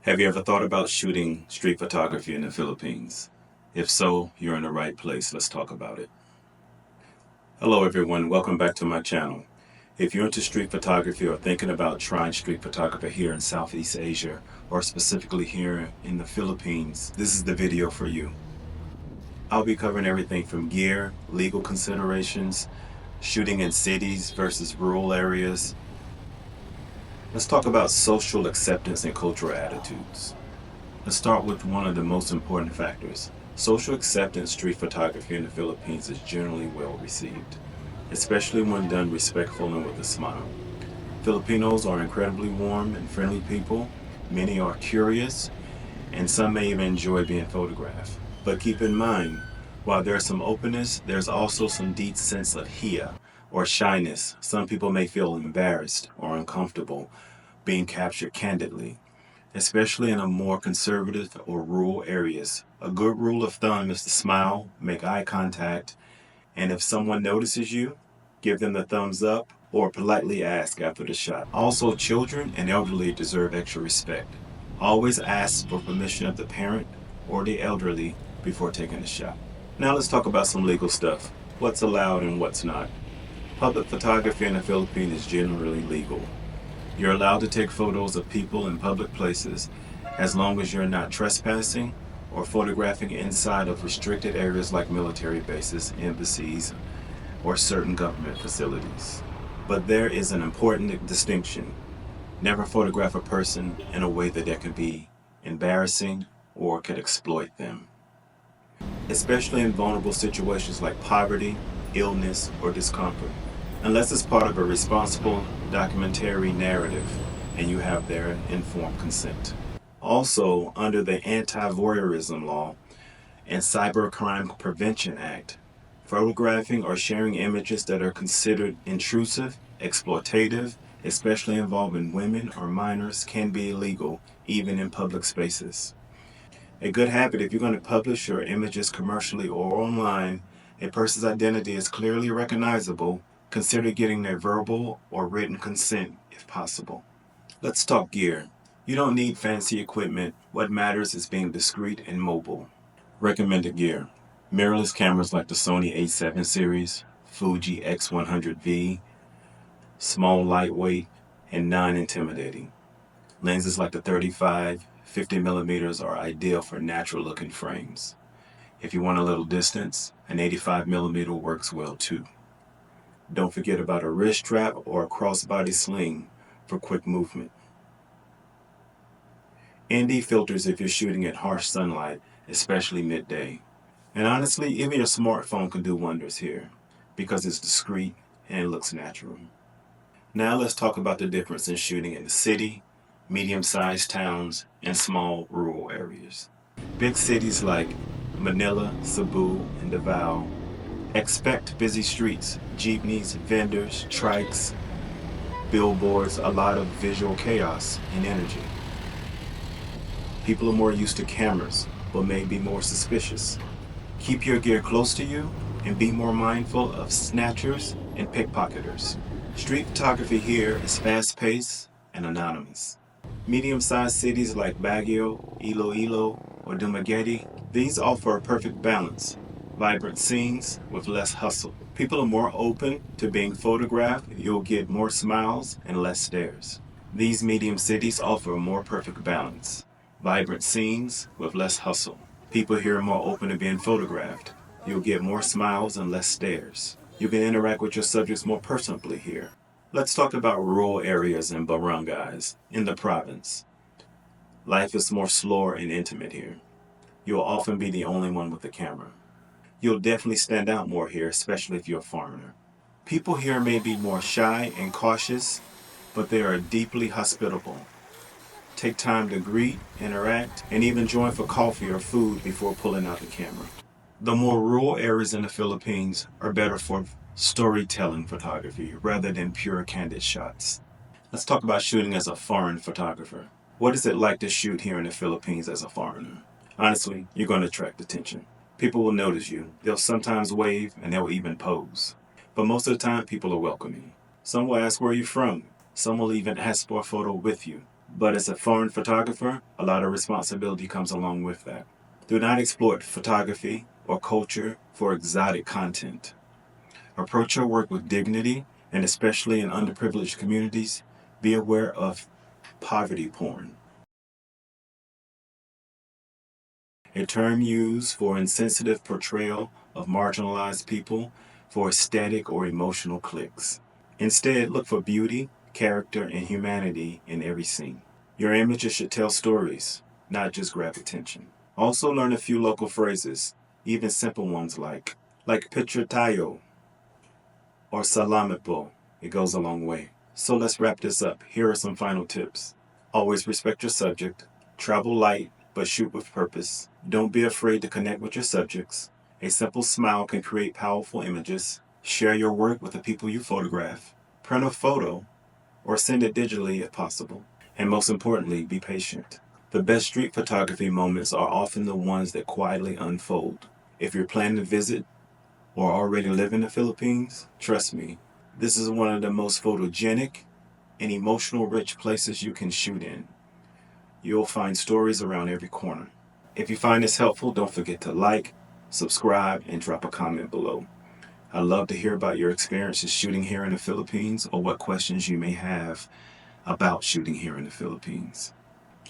Have you ever thought about shooting street photography in the Philippines? If so, you're in the right place. Let's talk about it. Hello everyone, welcome back to my channel. If you're into street photography or thinking about trying street photography here in Southeast Asia, or specifically here in the Philippines, this is the video for you. I'll be covering everything from gear, legal considerations, shooting in cities versus rural areas. Let's talk about social acceptance and cultural attitudes. Let's start with one of the most important factors. Social acceptance street photography in the Philippines is generally well received, especially when done respectful and with a smile. Filipinos are incredibly warm and friendly people. Many are curious, and some may even enjoy being photographed. But keep in mind, while there's some openness, there's also some deep sense of hiya, or shyness. Some people may feel embarrassed or uncomfortable being captured candidly, especially in a more conservative or rural areas. A good rule of thumb is to smile, make eye contact, and if someone notices you, give them the thumbs up or politely ask after the shot. Also, children and elderly deserve extra respect. Always ask for permission of the parent or the elderly before taking the shot. Now let's talk about some legal stuff. What's allowed and what's not. Public photography in the Philippines is generally legal. You're allowed to take photos of people in public places as long as you're not trespassing or photographing inside of restricted areas like military bases, embassies, or certain government facilities. But there is an important distinction. Never photograph a person in a way that could be embarrassing or could exploit them, especially in vulnerable situations like poverty, illness, or discomfort, unless it's part of a responsible documentary narrative and you have their informed consent. Also, under the Anti-Voyeurism Law and Cybercrime Prevention Act, photographing or sharing images that are considered intrusive, exploitative, especially involving women or minors, can be illegal, even in public spaces. A good habit: if you're going to publish your images commercially or online, a person's identity is clearly recognizable, consider getting their verbal or written consent if possible. Let's talk gear. You don't need fancy equipment. What matters is being discreet and mobile. Recommended gear: mirrorless cameras like the Sony A7 series, Fuji X100V, small, lightweight, and non-intimidating. Lenses like the 35, 50 millimeters are ideal for natural looking frames. If you want a little distance, an 85 millimeter works well too. Don't forget about a wrist strap or a crossbody sling for quick movement. ND filters if you're shooting at harsh sunlight, especially midday. And honestly, even your smartphone can do wonders here because it's discreet and it looks natural. Now let's talk about the difference in shooting in the city, medium-sized towns, and small rural areas. Big cities like Manila, Cebu, and Davao expect busy streets, jeepneys, vendors, trikes, billboards, a lot of visual chaos and energy. People are more used to cameras, but may be more suspicious. Keep your gear close to you and be more mindful of snatchers and pickpocketers. Street photography here is fast-paced and anonymous. Medium-sized cities like Baguio, Iloilo, or Dumaguete, these offer a perfect balance. Vibrant scenes with less hustle. People are more open to being photographed. You'll get more smiles and less stares. These medium cities offer a more perfect balance. Vibrant scenes with less hustle. People here are more open to being photographed. You'll get more smiles and less stares. You can interact with your subjects more personally here. Let's talk about rural areas and barangays in the province. Life is more slower and intimate here. You'll often be the only one with the camera. You'll definitely stand out more here, especially if you're a foreigner. People here may be more shy and cautious, but they are deeply hospitable. Take time to greet, interact, and even join for coffee or food before pulling out the camera. The more rural areas in the Philippines are better for storytelling photography rather than pure candid shots. Let's talk about shooting as a foreign photographer. What is it like to shoot here in the Philippines as a foreigner? Honestly, you're going to attract attention. People will notice you. They'll sometimes wave and they'll even pose. But most of the time, people are welcoming. Some will ask where you're from. Some will even ask for a photo with you. But as a foreign photographer, a lot of responsibility comes along with that. Do not exploit photography or culture for exotic content. Approach your work with dignity, and especially in underprivileged communities, be aware of poverty porn, a term used for insensitive portrayal of marginalized people for aesthetic or emotional clicks. Instead, look for beauty, character, and humanity in every scene. Your images should tell stories, not just grab attention. Also learn a few local phrases, even simple ones like picture tayo or salamat po. It goes a long way. So let's wrap this up. Here are some final tips. Always respect your subject. Travel light, but shoot with purpose. Don't be afraid to connect with your subjects. A simple smile can create powerful images. Share your work with the people you photograph. Print a photo or send it digitally if possible. And most importantly, be patient. The best street photography moments are often the ones that quietly unfold. If you're planning to visit or already live in the Philippines, trust me, this is one of the most photogenic and emotional rich places you can shoot in. You'll find stories around every corner. If you find this helpful, don't forget to like, subscribe, and drop a comment below. I'd love to hear about your experiences shooting here in the Philippines or what questions you may have about shooting here in the Philippines.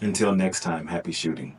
Until next time, happy shooting.